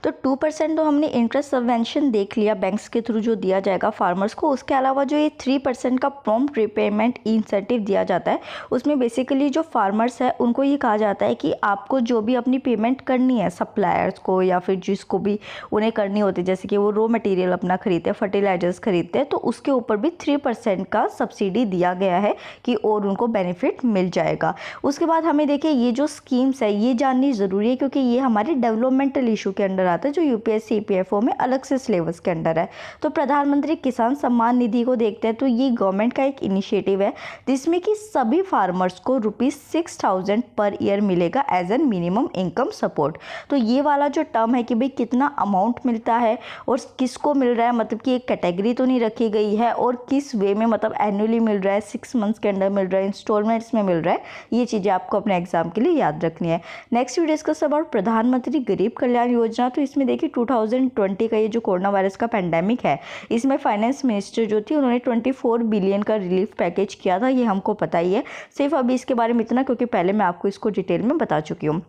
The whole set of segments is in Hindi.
तो 2% तो हमने इंटरेस्ट सबवेंशन देख लिया बैंक्स के थ्रू जो दिया जाएगा फार्मर्स को। उसके अलावा जो ये 3% का प्रॉम्प्ट रीपेमेंट इंसेंटिव दिया जाता है, उसमें बेसिकली जो फार्मर्स है उनको ये कहा जाता है कि आपको जो भी अपनी पेमेंट करनी है सप्लायर्स को या फिर जिसको भी उन्हें करनी होती है, जैसे कि वो रॉ मटेरियल अपना खरीदते हैं, फर्टिलाइजर्स खरीदते हैं, तो उसके ऊपर भी 3% का सब्सिडी दिया गया है कि और उनको बेनिफिट मिल जाएगा। उसके बाद हमें देखिए ये जो स्कीम्स है ये जाननी ज़रूरी है क्योंकि ये हमारे डेवलपमेंटल इशू के अंडर आता है जो यूपीएससी ईपीएफओ में अलग से सिलेबस के अंडर है। तो प्रधानमंत्री किसान सम्मान निधि को देखते हैं तो ये गवर्नमेंट का एक इनिशिएटिव है जिसमें कि सभी फार्मर्स को ₹6,000 पर ईयर मिलेगा as an minimum income support. तो ये वाला जो टर्म है कि भाई कितना अमाउंट मिलता है और किसको मिल रहा है, मतलब कि एक कैटेगरी तो नहीं रखी गई है, और किस वे में, मतलब एनुअली मिल रहा है, 6 मंथ्स के अंदर मिल रहा है, इंस्टॉलमेंट्स में मिल रहा है, ये चीज़ें आपको अपने एग्जाम के लिए याद रखनी है। नेक्स्ट वी डिस्कस अबाउट प्रधानमंत्री गरीब कल्याण योजना। तो इसमें देखिए 2020 का ये जो कोरोना वायरस का पैंडेमिक है, इसमें फाइनेंस मिनिस्टर जो थी उन्होंने 24 बिलियन का रिलीफ पैकेज किया था, ये हमको पता ही है। सिर्फ अभी इसके बारे में इतना क्योंकि पहले मैं आपको इसको डिटेल में बता चुकी हूँ।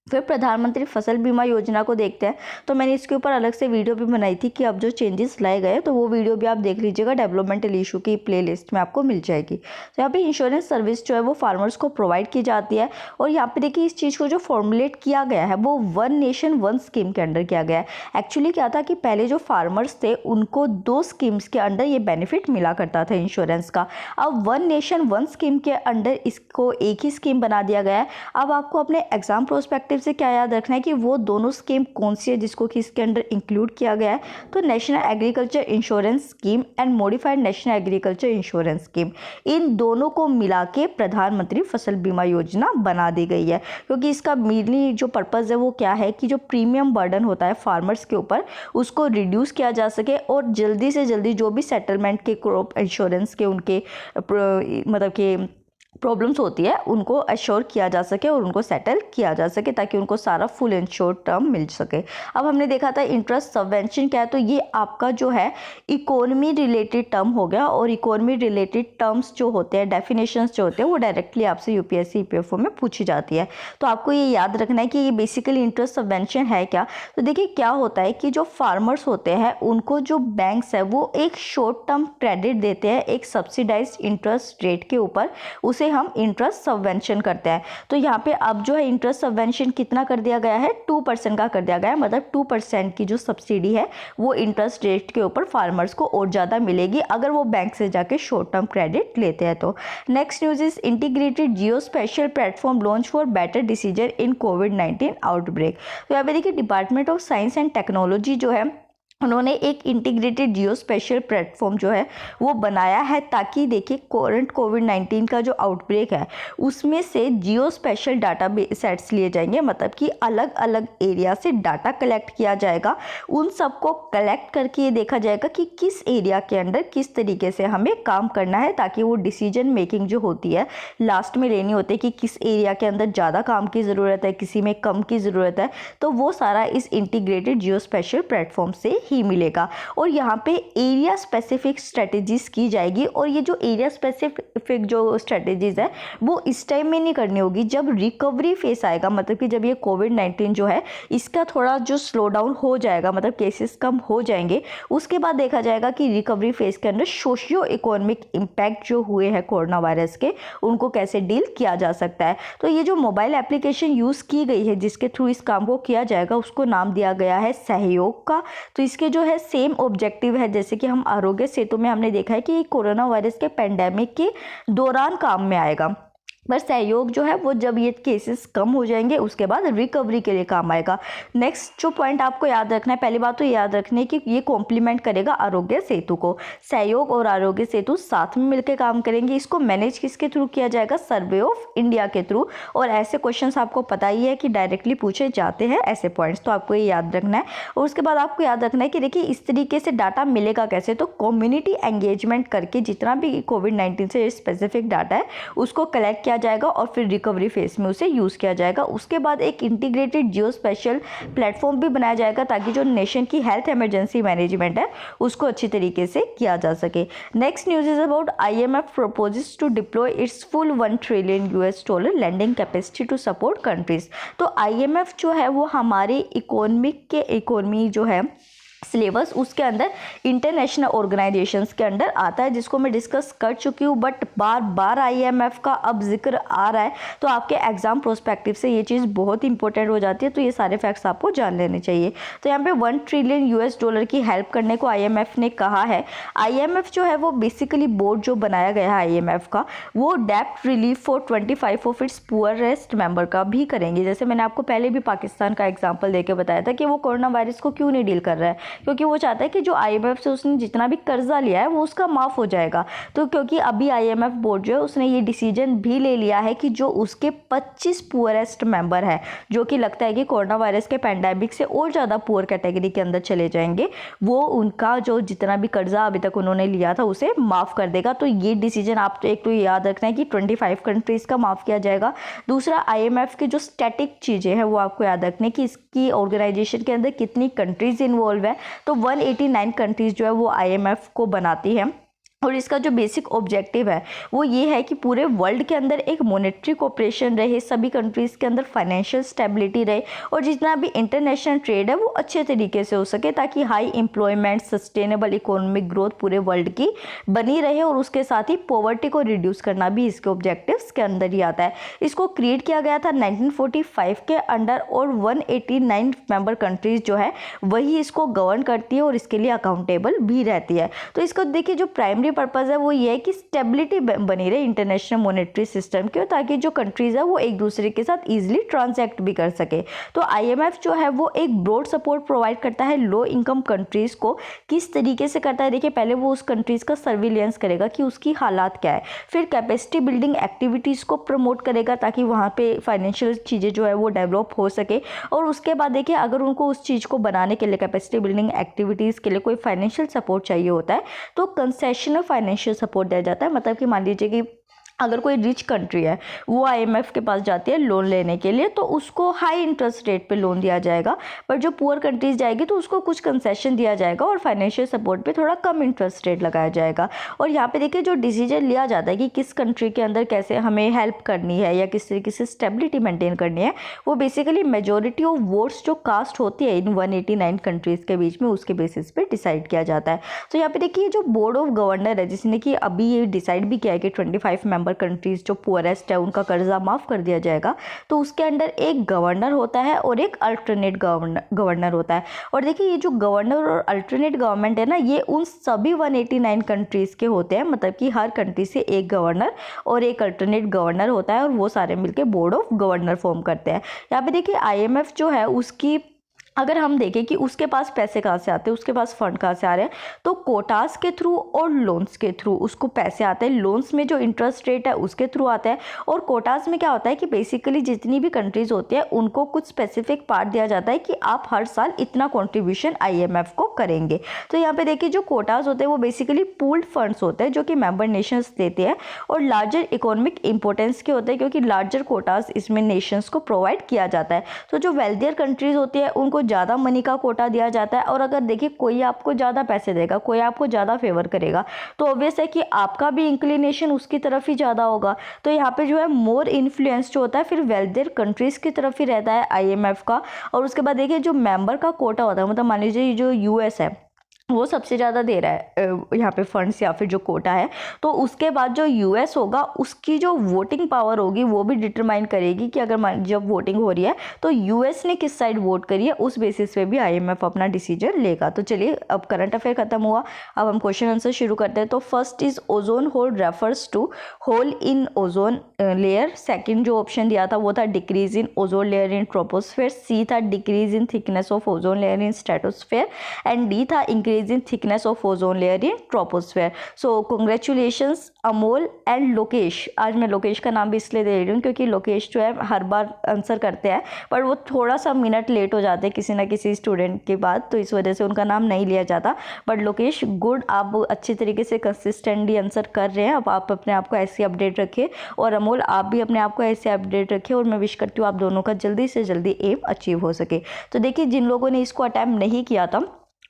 फिर प्रधानमंत्री फसल बीमा योजना को देखते हैं तो मैंने इसके ऊपर अलग से वीडियो भी बनाई थी कि अब जो चेंजेस लाए गए तो वो वीडियो भी आप देख लीजिएगा, डेवलपमेंटल इशू की प्लेलिस्ट में आपको मिल जाएगी। तो यहाँ पे इंश्योरेंस सर्विस जो है वो फार्मर्स को प्रोवाइड की जाती है, और यहाँ पे देखिए इस चीज़ को जो फॉर्मुलेट किया गया है वो वन नेशन वन स्कीम के अंडर किया गया है। एक्चुअली क्या था कि पहले जो फार्मर्स थे उनको 2 स्कीम्स के अंडर ये बेनिफिट मिला करता था इंश्योरेंस का। अब वन नेशन वन स्कीम के अंडर इसको एक ही स्कीम बना दिया गया है। अब आपको अपने एग्जाम प्रोस्पेक्टिव से क्या याद रखना है कि वो दोनों स्कीम कौन सी है जिसको कि इसके अंदर इंक्लूड किया गया है। तो national agriculture insurance scheme and modified national agriculture insurance scheme, इन दोनों को मिला के प्रधानमंत्री फसल बीमा योजना बना दी गई है, क्योंकि इसका मेनली जो पर्पज़ है वो क्या है कि जो प्रीमियम बर्डन होता है फार्मर्स के ऊपर उसको रिड्यूस किया जा सके और जल्दी से जल्दी जो भी सेटलमेंट के क्रॉप इंश्योरेंस के उनके मतलब कि प्रॉब्लम्स होती है उनको अश्योर किया जा सके और उनको सेटल किया जा सके ताकि उनको सारा फुल इंश्योर्ड टर्म मिल सके। अब हमने देखा था इंटरेस्ट सबवेंशन क्या है, तो ये आपका जो है इकोनॉमी रिलेटेड टर्म हो गया, और इकोनॉमी रिलेटेड टर्म्स जो होते हैं, डेफिनेशंस जो होते हैं वो डायरेक्टली आपसे यूपीएससी ईपीएफओ में पूछी जाती है। तो आपको ये याद रखना है कि ये बेसिकली इंटरेस्ट सबवेंशन है क्या। तो देखिए क्या होता है कि जो फार्मर्स होते हैं उनको जो बैंक्स है वो एक शॉर्ट टर्म क्रेडिट देते हैं एक सब्सिडाइज इंटरेस्ट रेट के ऊपर, उसे हम इंटरेस्ट सबवेंशन करते हैं। तो यहाँ पे अब जो है इंटरेस्ट सबवेंशन कितना कर दिया गया है, 2% का कर दिया गया है, मतलब 2% की जो सब्सिडी है वो इंटरेस्ट रेट के ऊपर फार्मर्स को और ज़्यादा मिलेगी अगर वो बैंक से जाके शॉर्ट टर्म क्रेडिट लेते हैं। तो next news is integrated Jio special platform launch for better decision in covid outbreak. तो यहाँ पे देखिए department of science and technology जो है उन्होंने एक इंटीग्रेटेड जियो स्पेशल प्लेटफॉर्म जो है वो बनाया है ताकि देखिए करंट कोविड-19 का जो आउटब्रेक है उसमें से जियो स्पेशल डाटा सेट्स लिए जाएंगे, मतलब कि अलग अलग एरिया से डाटा कलेक्ट किया जाएगा। उन सबको कलेक्ट करके ये देखा जाएगा कि किस एरिया के अंदर किस तरीके से हमें काम करना है ताकि वो डिसीजन मेकिंग जो होती है लास्ट में लेनी होती है कि किस एरिया के अंदर ज़्यादा काम की ज़रूरत है, किसी में कम की ज़रूरत है, तो वो सारा इस इंटीग्रेटेड जियो स्पेशल प्लेटफॉर्म से ही मिलेगा। और यहाँ पे एरिया स्पेसिफिक स्ट्रेटेजीज की जाएगी, और ये जो एरिया स्पेसिफिक जो स्ट्रेटेजीज है वो इस टाइम में नहीं करनी होगी जब रिकवरी फेस आएगा, मतलब कि जब ये कोविड-19 जो है इसका थोड़ा जो स्लो डाउन हो जाएगा, मतलब केसेस कम हो जाएंगे, उसके बाद देखा जाएगा कि रिकवरी फेस के अंदर सोशियो इकोनॉमिक इम्पैक्ट जो हुए हैं कोरोना वायरस के उनको कैसे डील किया जा सकता है। तो ये जो मोबाइल एप्लीकेशन यूज़ की गई है जिसके थ्रू इस काम को किया जाएगा उसको नाम दिया गया है सहयोग का। तो इसके जो है सेम ऑब्जेक्टिव है जैसे कि हम आरोग्य सेतु में हमने देखा है कि कोरोना वायरस के पैंडेमिक के दौरान काम में आएगा, पर सहयोग जो है वो जब ये केसेस कम हो जाएंगे उसके बाद रिकवरी के लिए काम आएगा। नेक्स्ट जो पॉइंट आपको याद रखना है, पहली बात तो याद रखना है कि ये कॉम्प्लीमेंट करेगा आरोग्य सेतु को। सहयोग और आरोग्य सेतु साथ में मिलकर काम करेंगे। इसको मैनेज किसके थ्रू किया जाएगा, सर्वे ऑफ इंडिया के थ्रू। और ऐसे क्वेश्चंस आपको पता ही है कि डायरेक्टली पूछे जाते हैं ऐसे पॉइंट्स, तो आपको ये याद रखना है। और उसके बाद आपको याद रखना है कि देखिए इस तरीके से डाटा मिलेगा कैसे, तो कम्युनिटी एंगेजमेंट करके जितना भी कोविड-19 से स्पेसिफिक डाटा है उसको कलेक्ट किया जाएगा और फिर रिकवरी फेज में उसे यूज़ किया जाएगा। उसके बाद एक इंटीग्रेटेड जियो स्पेशल प्लेटफॉर्म भी बनाया जाएगा ताकि जो नेशन की हेल्थ इमरजेंसी मैनेजमेंट है उसको अच्छी तरीके से किया जा सके। Next news is about IMF proposes to deploy its full $1 trillion lending capacity to support countries। तो IMF जो है वो हमारे इकोनॉमी जो है सिलेबस उसके अंदर इंटरनेशनल ऑर्गेनाइजेशंस के अंडर आता है, जिसको मैं डिस्कस कर चुकी हूँ, बट बार बार IMF का अब जिक्र आ रहा है तो आपके एग्जाम प्रोस्पेक्टिव से ये चीज़ बहुत इंपॉर्टेंट हो जाती है। तो ये सारे फैक्ट्स आपको जान लेने चाहिए। तो यहाँ पे $1 ट्रिलियन की हेल्प करने को IMF ने कहा है। IMF जो है वो बेसिकली बोर्ड जो बनाया गया है IMF का, वो डेप्ट relief for 25 of its poorest member का भी करेंगे। जैसे मैंने आपको पहले भी पाकिस्तान का एग्जाम्पल देके बताया था कि वो कोरोना वायरस को क्यों नहीं डील कर रहा है, क्योंकि वो चाहता है कि जो IMF से उसने जितना भी कर्जा लिया है वो उसका माफ़ हो जाएगा। तो क्योंकि अभी IMF बोर्ड जो है उसने ये डिसीजन भी ले लिया है कि जो उसके 25 पुअरेस्ट मेंबर है, जो कि लगता है कि कोरोना वायरस के पैंडेमिक से और ज़्यादा पुअर कैटेगरी के अंदर चले जाएंगे, वो उनका जो जितना भी कर्जा अभी तक उन्होंने लिया था उसे माफ़ कर देगा। तो ये डिसीजन आप तो एक तो याद रखना है कि 25 कंट्रीज़ का माफ़ किया जाएगा। दूसरा, IMF के जो स्टैटिक चीज़ें हैं वो आपको याद रखने कि इसकी ऑर्गेनाइजेशन के अंदर कितनी कंट्रीज़ इन्वॉल्व है। तो 189 कंट्रीज़ जो है वो IMF को बनाती हैं और इसका जो बेसिक ऑब्जेक्टिव है वो ये है कि पूरे वर्ल्ड के अंदर एक मॉनेटरी कोऑपरेशन रहे, सभी कंट्रीज़ के अंदर फाइनेंशियल स्टेबिलिटी रहे और जितना भी इंटरनेशनल ट्रेड है वो अच्छे तरीके से हो सके, ताकि high employment, sustainable economic growth पूरे वर्ल्ड की बनी रहे और उसके साथ ही पॉवर्टी को रिड्यूस करना भी इसके ऑब्जेक्टिव्स के अंदर ही आता है। इसको क्रिएट किया गया था 1945 के अंडर और 189 मेंबर कंट्रीज़ जो है वही इसको गवर्न करती है और इसके लिए अकाउंटेबल भी रहती है। तो इसको देखिए जो प्राइमरी पर्पस है वो ये है कि स्टेबिलिटी बनी रहे इंटरनेशनल मॉनेटरी सिस्टम की, ताकि जो कंट्रीज है वो एक दूसरे के साथ इजीली ट्रांजैक्ट भी कर सके। तो IMF जो है वो एक ब्रॉड सपोर्ट प्रोवाइड करता है लो इनकम कंट्रीज को। किस तरीके से करता है, देखिए पहले वो उस कंट्रीज का सर्विलेंस करेगा कि उसकी हालात क्या है, फिर कैपेसिटी बिल्डिंग एक्टिविटीज़ को प्रमोट करेगा ताकि वहाँ पे फाइनेंशियल चीज़ें जो है वो डेवलप हो सके, और उसके बाद देखिए अगर उनको उस चीज़ को बनाने के लिए, कैपेसिटी बिल्डिंग एक्टिविटीज़ के लिए कोई फाइनेंशियल सपोर्ट चाहिए होता है तो कंसेशनल फाइनेंशियल सपोर्ट दिया जाता है। मतलब कि मान लीजिए कि अगर कोई रिच कंट्री है वो IMF के पास जाती है लोन लेने के लिए तो उसको हाई इंटरेस्ट रेट पे लोन दिया जाएगा, पर जो पुअर कंट्रीज जाएगी तो उसको कुछ कंसेशन दिया जाएगा और फाइनेंशियल सपोर्ट पे थोड़ा कम इंटरेस्ट रेट लगाया जाएगा। और यहाँ पे देखिए जो डिसीजन लिया जाता है कि किस कंट्री के अंदर कैसे हमें हेल्प करनी है या किस तरीके से स्टेबिलिटी मेंटेन करनी है, वो बेसिकली मेजोरिटी ऑफ वोट्स जो कास्ट होती है इन 189 कंट्रीज़ के बीच में उसके बेसिस पे डिसाइड किया जाता है। तो यहाँ पे देखिए जो बोर्ड ऑफ गवर्नर है जिसने कि अभी ये डिसाइड भी किया है कि 25 मेंबर कंट्रीज जो पुअरेस्ट है उनका कर्जा माफ कर दिया जाएगा, तो उसके अंडर एक गवर्नर होता है और एक अल्टरनेट गवर्नर होता है। और देखिए ये जो गवर्नर और अल्टरनेट गवर्नमेंट है ना, ये उन सभी 189 कंट्रीज के होते हैं, मतलब कि हर कंट्री से एक गवर्नर और एक अल्टरनेट गवर्नर होता है और वो सारे मिलकर बोर्ड ऑफ गवर्नर फॉर्म करते हैं। यहाँ पे देखिए IMF जो है उसकी अगर हम देखें कि उसके पास पैसे कहाँ से आते हैं, उसके पास फंड कहाँ से आ रहे हैं, तो कोटास के थ्रू और लोन्स के थ्रू उसको पैसे आते हैं। लोन्स में जो इंटरेस्ट रेट है उसके थ्रू आता है, और कोटास में क्या होता है कि बेसिकली जितनी भी कंट्रीज होती है उनको कुछ स्पेसिफिक पार्ट दिया जाता है कि आप हर साल इतना कॉन्ट्रीब्यूशन IMF को करेंगे। तो यहाँ पे देखिए जो कोटास होते हैं वो बेसिकली पूल्ड फंड्स होते हैं जो कि मेंबर नेशंस देते हैं और लार्जर इकोनॉमिक इंपॉर्टेंस के होते हैं क्योंकि लार्जर कोटास इसमें नेशंस को प्रोवाइड किया जाता है। तो जो वेल्थियर कंट्रीज होती है उनको ज़्यादा मनी का कोटा दिया जाता है, और अगर देखिए कोई आपको ज़्यादा पैसे देगा, कोई आपको ज़्यादा फेवर करेगा, तो ऑब्वियस है कि आपका भी इंक्लिनेशन उसकी तरफ ही ज़्यादा होगा। तो यहाँ पे जो है मोर इन्फ्लुएंस जो होता है फिर वेल्थियर कंट्रीज़ की तरफ ही रहता है IMF का। और उसके बाद देखिए जो मेंबर का कोटा होता है, मतलब मान लीजिए जो US है वो सबसे ज़्यादा दे रहा है यहाँ पे फंड्स या फिर जो कोटा है, तो उसके बाद जो US होगा उसकी जो वोटिंग पावर होगी वो भी डिटरमाइन करेगी कि अगर जब वोटिंग हो रही है तो US ने किस साइड वोट करी है, उस बेसिस पे भी IMF अपना डिसीजन लेगा। तो चलिए अब करंट अफेयर खत्म हुआ, अब हम क्वेश्चन आंसर शुरू करते हैं। तो first is ozone hole refers to hole in ozone layer. Second जो ऑप्शन दिया था वो था decrease in ozone layer in troposphere. C था decrease in thickness of ozone layer in stratosphere. And D था increase increase in thickness of ozone layer in troposphere. So congratulations Amol and Lokesh. आज मैं लोकेश का नाम भी इसलिए दे रही हूँ क्योंकि लोकेश जो है हर बार आंसर करते हैं बट वो थोड़ा सा मिनट लेट हो जाते हैं किसी ना किसी स्टूडेंट के बाद, तो इस वजह से उनका नाम नहीं लिया जाता। बट लोकेश गुड, आप अच्छी तरीके से कंसिस्टेंटली आंसर कर रहे हैं। अब आप अपने आप को ऐसे अपडेट रखिए और अमोल आप भी अपने आप को ऐसे अपडेट रखिए और मैं विश करती हूँ आप दोनों का जल्दी से जल्दी एम अचीव हो सके। तो देखिए जिन लोगों ने इसको अटैम्प्ट नहीं किया था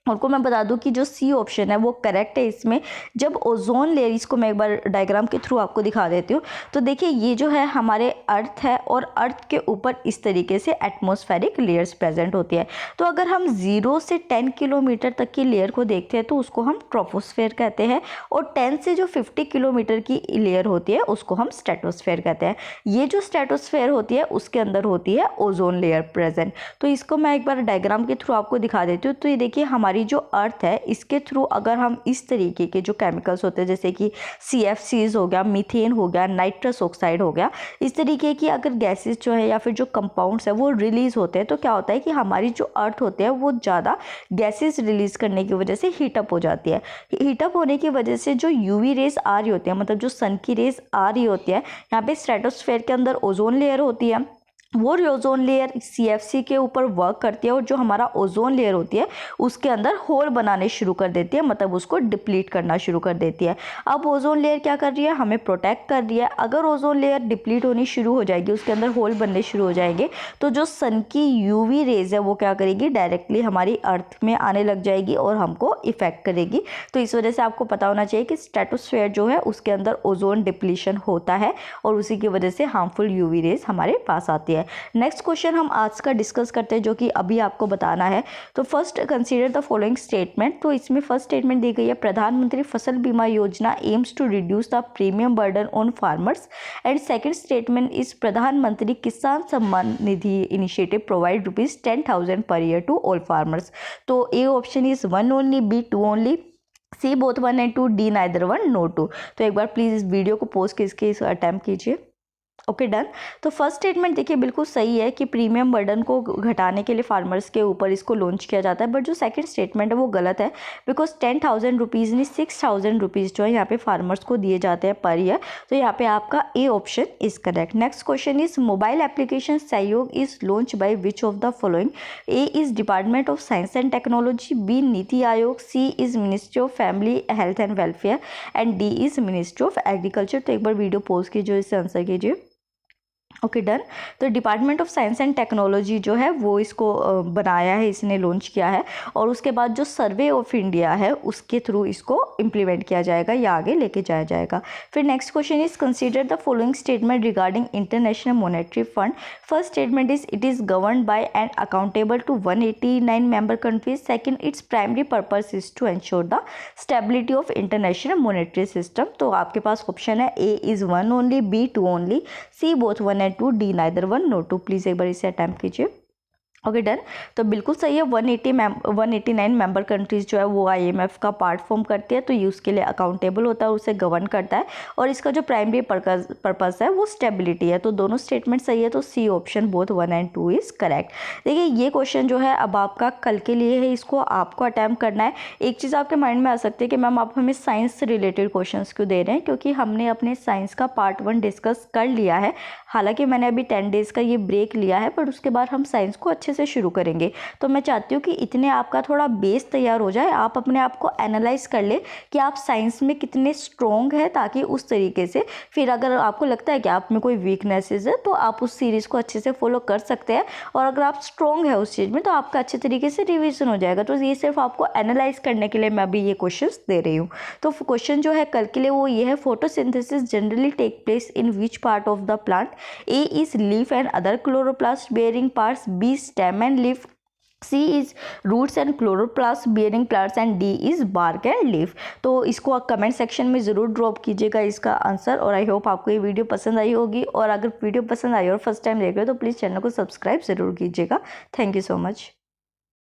उनको मैं बता दूं कि जो सी ऑप्शन है वो करेक्ट है इसमें। जब ओजोन लेयर, इसको मैं एक बार डायग्राम के थ्रू आपको दिखा देती हूँ। तो देखिए ये जो है हमारे अर्थ है और अर्थ के ऊपर इस तरीके से एटमॉस्फेरिक लेयर्स प्रेजेंट होती है। तो अगर हम 0 से 10 किलोमीटर तक की लेयर को देखते हैं तो उसको हम ट्रोपोस्फेयर कहते हैं और 10 से जो 50 किलोमीटर की लेयर होती है उसको हम स्ट्रेटोस्फेयर कहते हैं। ये जो स्ट्रेटोस्फेयर होती है उसके अंदर होती है ओजोन लेयर प्रेजेंट। तो इसको मैं एक बार डायग्राम के थ्रू आपको दिखा देती हूँ। तो ये देखिए हमारी जो अर्थ है इसके थ्रू अगर हम इस तरीके के जो केमिकल्स होते हैं जैसे कि CFCs हो गया, मीथेन हो गया, नाइट्रस ऑक्साइड हो गया, इस तरीके की अगर गैसेस जो है या फिर जो कंपाउंड्स है वो रिलीज होते हैं तो क्या होता है कि हमारी जो अर्थ होती है वो ज़्यादा गैसेस रिलीज करने की वजह से हीटअप हो जाती है। हीटअप होने की वजह से जो UV रेज आ रही होती है, मतलब जो सन की रेज आ रही होती है, यहाँ पे स्ट्रेटोस्फेयर के अंदर ओजोन लेयर होती है, वो ओजोन लेयर CFC के ऊपर वर्क करती है और जो हमारा ओजोन लेयर होती है उसके अंदर होल बनाने शुरू कर देती है, मतलब उसको डिप्लीट करना शुरू कर देती है। अब ओजोन लेयर क्या कर रही है, हमें प्रोटेक्ट कर रही है। अगर ओजोन लेयर डिप्लीट होनी शुरू हो जाएगी, उसके अंदर होल बनने शुरू हो जाएंगे, तो जो सन की UV रेज है वो क्या करेगी, डायरेक्टली हमारी अर्थ में आने लग जाएगी और हमको इफेक्ट करेगी। तो इस वजह से आपको पता होना चाहिए कि स्ट्रेटोस्फेयर जो है उसके अंदर ओजोन डिप्लीशन होता है और उसी की वजह से हार्मफुल UV रेज हमारे पास आती है। नेक्स्ट क्वेश्चन हम आज का डिस्कस करते हैं जो कि अभी आपको बताना है। तो first consider the following statement. तो इसमें फर्स्ट स्टेटमेंट दी गई है, प्रधानमंत्री Fasal Bima Yojana aims to reduce the premium burden on farmers. And second statement is Pradhan Mantri Kisan Samman Nidhi initiative provide ₹10,000 per year to all farmers. तो A option is 1 only, B 2 only, C both 1 and 2, D neither 1 no 2। तो एक बार प्लीज इस वीडियो को पॉज करके इस अटेम्प्ट कीजिए। Okay done. तो फर्स्ट स्टेटमेंट देखिए बिल्कुल सही है कि प्रीमियम बर्डन को घटाने के लिए फार्मर्स के ऊपर इसको लॉन्च किया जाता है, बट जो सेकंड स्टेटमेंट है वो गलत है बिकॉज 10,000 रुपीज़ नहीं 6,000 रुपीज़ जो है यहाँ पे फार्मर्स को दिए जाते हैं पर ईयर। तो यहाँ पे आपका A option is correct. Next question is mobile application Sahyog is launch by which of the following. A is department of science and technology, B NITI Aayog, C is ministry of family health and welfare and D is ministry of agriculture. तो एक बार वीडियो पॉज कीजिए, इससे आंसर कीजिए। Okay done. तो department of science and technology जो है वो इसको बनाया है, इसने लॉन्च किया है और उसके बाद जो सर्वे ऑफ इंडिया है उसके थ्रू इसको इम्प्लीमेंट किया जाएगा या आगे लेके जाया जाएगा। फिर next question is consider the following statement regarding International Monetary Fund. First statement is it is governed by and accountable to 189 member countries. Second, its primary purpose is to ensure the stability of international monetary system. तो आपके पास ऑप्शन है A is 1 only, B 2 only, C both 1 and 2, D neither 1 no 2। Please एक बार इसे अटेम्प्ट कीजिए। Okay done. तो बिल्कुल सही है, 189 मेंबर कंट्रीज जो है वो IMF का पार्ट फॉर्म करती है, तो ये उसके लिए अकाउंटेबल होता है और उसे गवर्न करता है और इसका जो प्राइमरी पर्पस है वो स्टेबिलिटी है। तो दोनों स्टेटमेंट सही है, तो C option both 1 and 2 is correct. देखिए ये क्वेश्चन जो है अब आपका कल के लिए है, इसको आपको अटैम्प्ट करना है। एक चीज़ आपके माइंड में आ सकती है कि मैम आप हमें साइंस से रिलेटेड क्वेश्चन क्यों दे रहे हैं, क्योंकि हमने अपने साइंस का पार्ट 1 डिस्कस कर लिया है। हालांकि मैंने अभी 10 डेज़ का ये ब्रेक लिया है, बट उसके बाद हम साइंस को अच्छे से शुरू करेंगे। तो मैं चाहती हूँ कि इतने आपका थोड़ा बेस तैयार हो जाए, आप अपने आप को एनालाइज कर ले कि आप साइंस में कितने स्ट्रॉन्ग है, ताकि उस तरीके से फिर अगर आपको लगता है कि आप में कोई वीकनेसेस है तो आप उस सीरीज़ को अच्छे से फॉलो कर सकते हैं और अगर आप स्ट्रॉन्ग है उस चीज़ में तो आपका अच्छे तरीके से रिविजन हो जाएगा। तो ये सिर्फ आपको एनालाइज करने के लिए मैं अभी ये क्वेश्चन दे रही हूँ। तो क्वेश्चन जो है कल के लिए वो ये है, photosynthesis generally take place in which part of the plant. A is leaf and other chloroplast bearing parts, B stem and leaf, C is roots and chloroplast bearing plants and D is bark and leaf। तो इसको कमेंट सेक्शन में ज़रूर ड्रॉप कीजिएगा इसका आंसर और आई होप आपको ये वीडियो पसंद आई होगी। और अगर वीडियो पसंद आई और फर्स्ट टाइम देख रहे हो तो प्लीज़ चैनल को सब्सक्राइब ज़रूर कीजिएगा। Thank you so much.